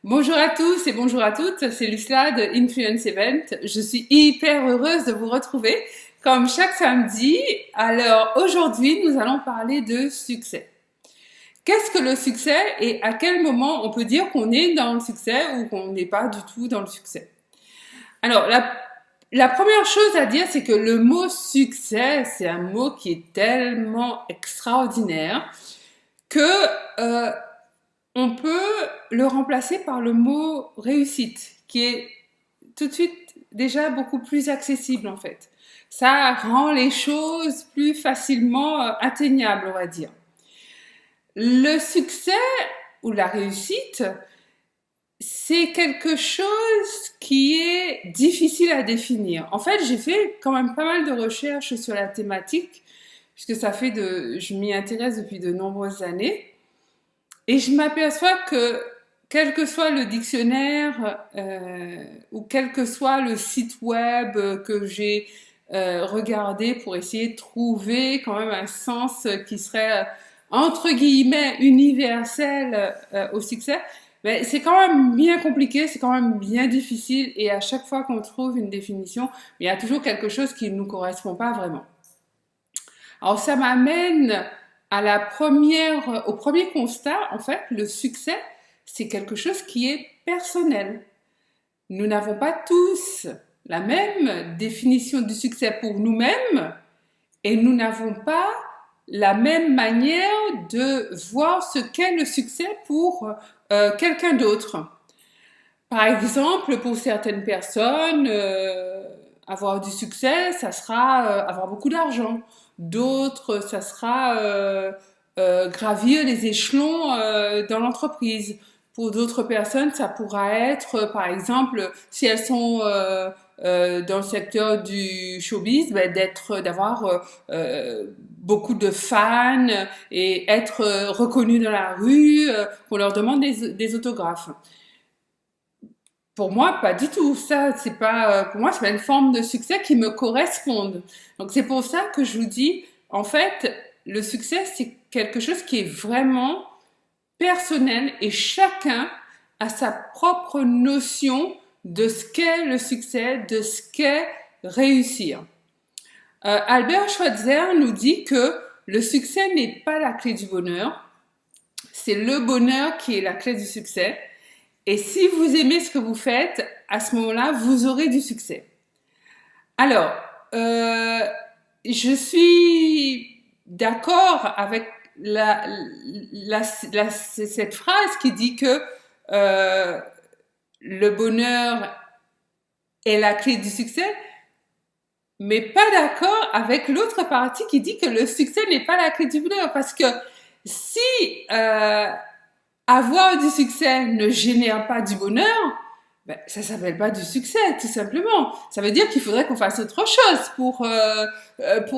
Bonjour à tous et bonjour à toutes, c'est Lucilla de Influence Event. Je suis hyper heureuse de vous retrouver comme chaque samedi. Alors aujourd'hui, nous allons parler de succès. Qu'est-ce que le succès et à quel moment on peut dire qu'on est dans le succès ou qu'on n'est pas du tout dans le succès? Alors la première chose à dire, c'est que le mot succès, c'est un mot qui est tellement extraordinaire que on peut le remplacer par le mot réussite, qui est tout de suite déjà beaucoup plus accessible en fait. Ça rend les choses plus facilement atteignables, on va dire. Le succès ou la réussite, c'est quelque chose qui est difficile à définir. En fait, j'ai fait quand même pas mal de recherches sur la thématique, puisque je m'y intéresse depuis de nombreuses années. Et je m'aperçois que quel que soit le dictionnaire ou quel que soit le site web que j'ai regardé pour essayer de trouver quand même un sens qui serait entre guillemets universel au succès, mais c'est quand même bien compliqué, c'est quand même bien difficile et à chaque fois qu'on trouve une définition, il y a toujours quelque chose qui ne nous correspond pas vraiment. Alors ça m'amène au premier constat, en fait, le succès, c'est quelque chose qui est personnel. Nous n'avons pas tous la même définition du succès pour nous-mêmes et nous n'avons pas la même manière de voir ce qu'est le succès pour quelqu'un d'autre. Par exemple, pour certaines personnes, avoir du succès, ça sera avoir beaucoup d'argent. D'autres, ça sera gravir les échelons dans l'entreprise. Pour d'autres personnes, ça pourra être, par exemple, si elles sont dans le secteur du showbiz, ben, d'avoir beaucoup de fans et être reconnu dans la rue, qu'on leur demande des autographes. Pour moi, pas du tout. Ça, c'est pas, pour moi, c'est pas une forme de succès qui me corresponde. Donc, c'est pour ça que je vous dis, en fait, le succès, c'est quelque chose qui est vraiment personnel et chacun a sa propre notion de ce qu'est le succès, de ce qu'est réussir. Albert Schweitzer nous dit que le succès n'est pas la clé du bonheur, c'est le bonheur qui est la clé du succès. Et si vous aimez ce que vous faites, à ce moment-là, vous aurez du succès. Alors, je suis d'accord avec cette phrase qui dit que le bonheur est la clé du succès, mais pas d'accord avec l'autre partie qui dit que le succès n'est pas la clé du bonheur. Parce que si avoir du succès ne génère pas du bonheur, ben, ça s'appelle pas du succès, tout simplement. Ça veut dire qu'il faudrait qu'on fasse autre chose pour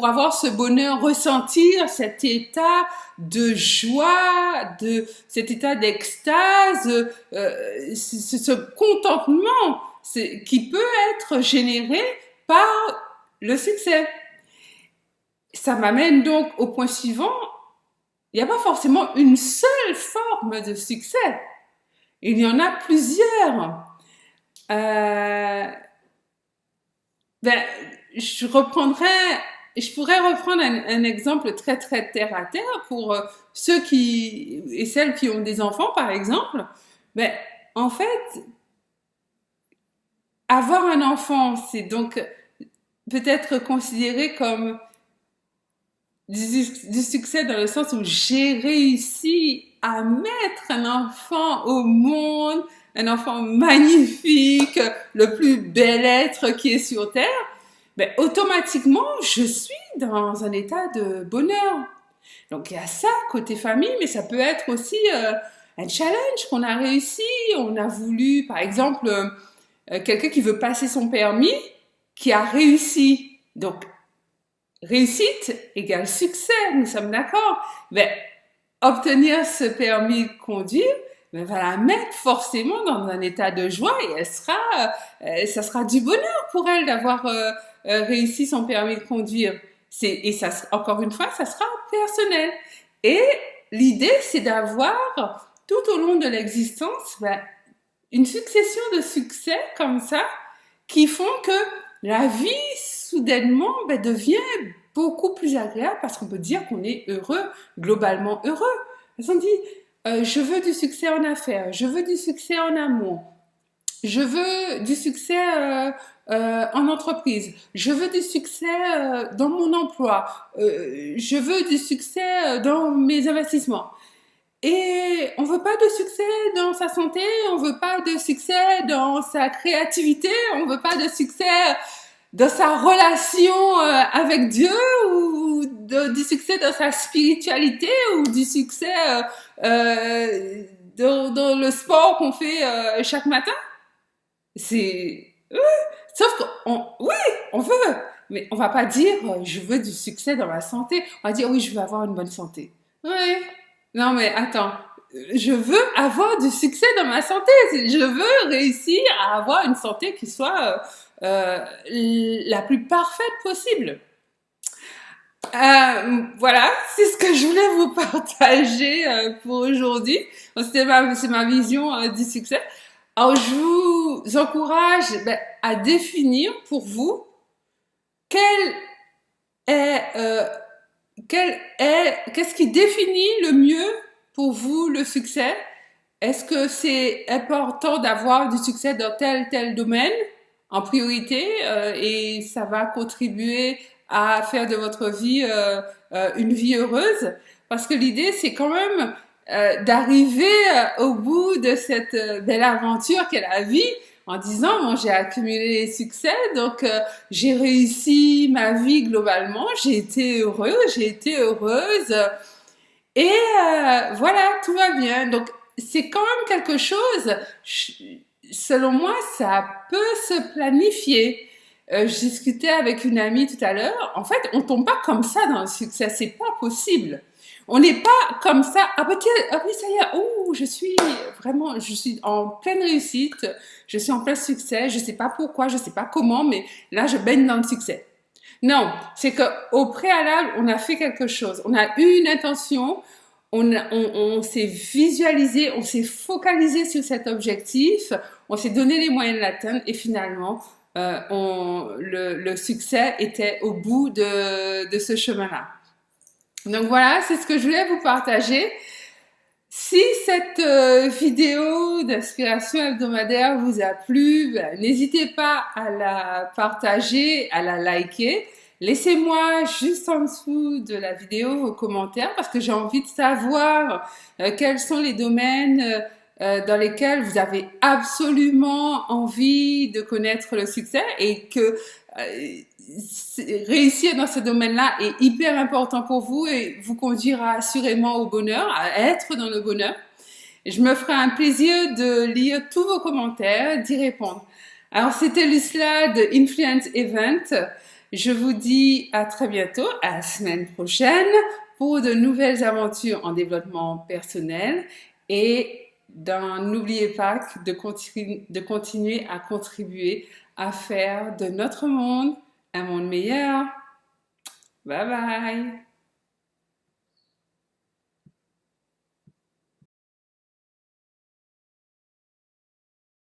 avoir ce bonheur, ressentir cet état de joie, cet état d'extase, ce contentement qui peut être généré par le succès. Ça m'amène donc au point suivant. Il n'y a pas forcément une seule forme de succès. Il y en a plusieurs. Je pourrais reprendre un exemple très très terre à terre pour ceux et celles qui ont des enfants, par exemple. Ben, en fait, avoir un enfant, c'est donc peut-être considéré comme du succès dans le sens où j'ai réussi à mettre un enfant au monde, un enfant magnifique, le plus bel être qui est sur Terre, ben, automatiquement, je suis dans un état de bonheur. Donc, il y a ça côté famille, mais ça peut être aussi un challenge qu'on a réussi. On a voulu, par exemple, quelqu'un qui veut passer son permis, qui a réussi. Donc, réussite égale succès, nous sommes d'accord. Mais obtenir ce permis de conduire, ben, va la mettre forcément dans un état de joie et ça sera du bonheur pour elle d'avoir réussi son permis de conduire. Et ça, encore une fois, ça sera personnel. Et l'idée, c'est d'avoir tout au long de l'existence, ben, une succession de succès comme ça qui font que la vie soudainement devient beaucoup plus agréable parce qu'on peut dire qu'on est heureux, globalement heureux. Parce qu'on dit, je veux du succès en affaires, je veux du succès en amour, je veux du succès en entreprise, je veux du succès dans mon emploi, je veux du succès dans mes investissements. Et on veut pas de succès dans sa santé, on veut pas de succès dans sa créativité, on veut pas de succès dans sa relation avec Dieu ou du succès dans sa spiritualité ou du succès dans le sport qu'on fait chaque matin. C'est sauf qu'on oui, on veut, mais on va pas dire je veux du succès dans ma santé. On va dire oui, je veux avoir une bonne santé. Oui. Non mais attends, je veux avoir du succès dans ma santé. Je veux réussir à avoir une santé qui soit la plus parfaite possible. Voilà, c'est ce que je voulais vous partager pour aujourd'hui. C'est ma vision du succès. Alors, je vous encourage à définir pour vous quel qu'est-ce qui définit le mieux pour vous le succès. Est-ce que c'est important d'avoir du succès dans tel domaine en priorité et ça va contribuer à faire de votre vie une vie heureuse? Parce que l'idée, c'est quand même d'arriver au bout de cette belle aventure qu'est la vie en disant, bon, j'ai accumulé les succès, donc j'ai réussi ma vie globalement, j'ai été heureux, j'ai été heureuse, et voilà, tout va bien. Donc, c'est quand même quelque chose, selon moi, ça peut se planifier. Je discutais avec une amie tout à l'heure, en fait, on tombe pas comme ça dans le succès, c'est pas possible. On n'est pas comme ça, ah bah tiens, ah oui, ça y est, oh, je suis en pleine réussite, je suis en plein succès, je sais pas pourquoi, je sais pas comment, mais là, je baigne dans le succès. Non, c'est que au préalable, on a fait quelque chose, on a eu une intention, on s'est visualisé, on s'est focalisé sur cet objectif, on s'est donné les moyens de l'atteindre et finalement, le succès était au bout de ce chemin-là. Donc voilà, c'est ce que je voulais vous partager. Si cette vidéo d'inspiration hebdomadaire vous a plu, n'hésitez pas à la partager, à la liker. Laissez-moi juste en dessous de la vidéo vos commentaires parce que j'ai envie de savoir quels sont les domaines dans lesquels vous avez absolument envie de connaître le succès et que réussir dans ce domaine-là est hyper important pour vous et vous conduira assurément au bonheur, à être dans le bonheur. Je me ferai un plaisir de lire tous vos commentaires, d'y répondre. Alors, c'était Lucilla de Influence Event. Je vous dis à très bientôt, à la semaine prochaine, pour de nouvelles aventures en développement personnel. Et n'oubliez pas de continuer à contribuer à faire de notre monde un monde meilleur. Bye bye.